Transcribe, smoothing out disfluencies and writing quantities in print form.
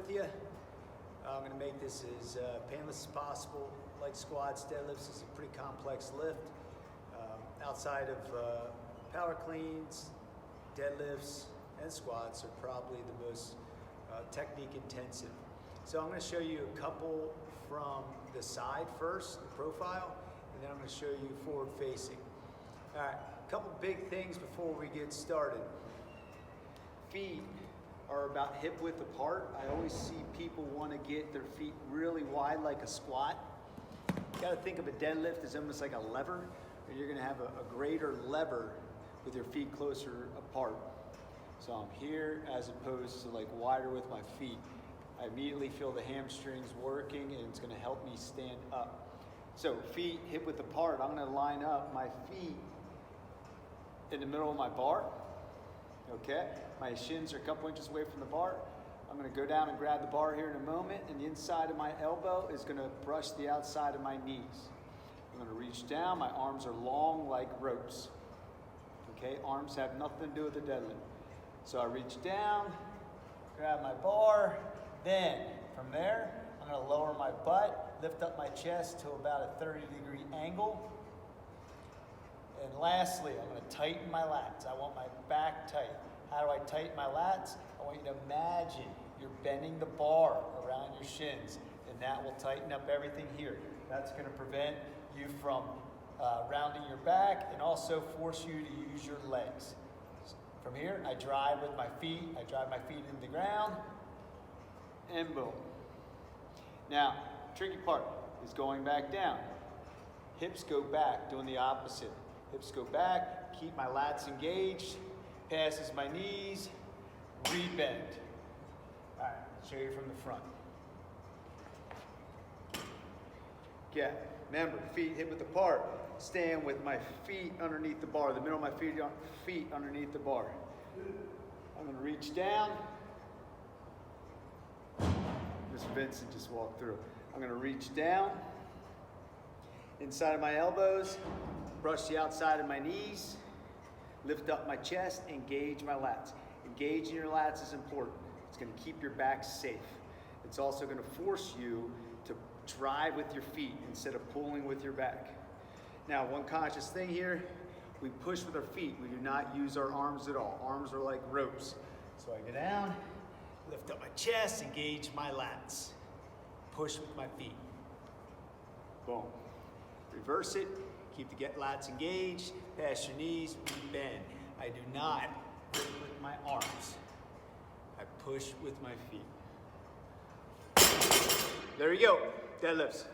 with you. I'm going to make this as painless as possible. Like squats, deadlifts is a pretty complex lift. Outside of power cleans, deadlifts, and squats are probably the most technique intensive. So I'm going to show you a couple from the side first, the profile, and then I'm going to show you forward facing. All right, a couple big things before we get started. Feet are about hip width apart. I always see people want to get their feet really wide like a squat. You got to think of a deadlift as almost like a lever, and you're going to have a greater lever with your feet closer apart. So I'm here as opposed to like wider with my feet. I immediately feel the hamstrings working, and it's going to help me stand up. So feet hip width apart, I'm going to line up my feet in the middle of my bar. Okay, my shins are a couple inches away from the bar. I'm going to go down and grab the bar here in a moment, and the inside of my elbow is going to brush the outside of my knees. I'm going to reach down. My arms are long like ropes. Okay, arms have nothing to do with the deadlift. So I reach down, grab my bar, then from there, I'm going to lower my butt, lift up my chest to about a 30-degree angle. And lastly, I'm going to tighten my lats. I want my back tight. How do I tighten my lats? I want you to imagine you're bending the bar around your shins, and that will tighten up everything here. That's going to prevent you from rounding your back and also force you to use your legs. From here, I drive with my feet. I drive my feet into the ground, and boom. Now, tricky part is going back down. Hips go back, doing the opposite. Hips go back, keep my lats engaged, passes my knees, rebend. All right, show you from the front. Okay, remember, feet hip width apart. Stand with my feet underneath the bar, the middle of my feet underneath the bar. I'm going to reach down. Mr. Vincent just walked through. I'm going to reach down, inside of my elbows, brush the outside of my knees, lift up my chest, engage my lats. Engaging your lats is important. It's going to keep your back safe. It's also going to force you to drive with your feet instead of pulling with your back. Now, one conscious thing here, we push with our feet. We do not use our arms at all. Arms are like ropes. So I go down, lift up my chest, engage my lats. Push with my feet. Boom. Reverse it. Keep the lats engaged. Pass your knees. Bend. I do not push with my arms. I push with my feet. There you go. Deadlifts.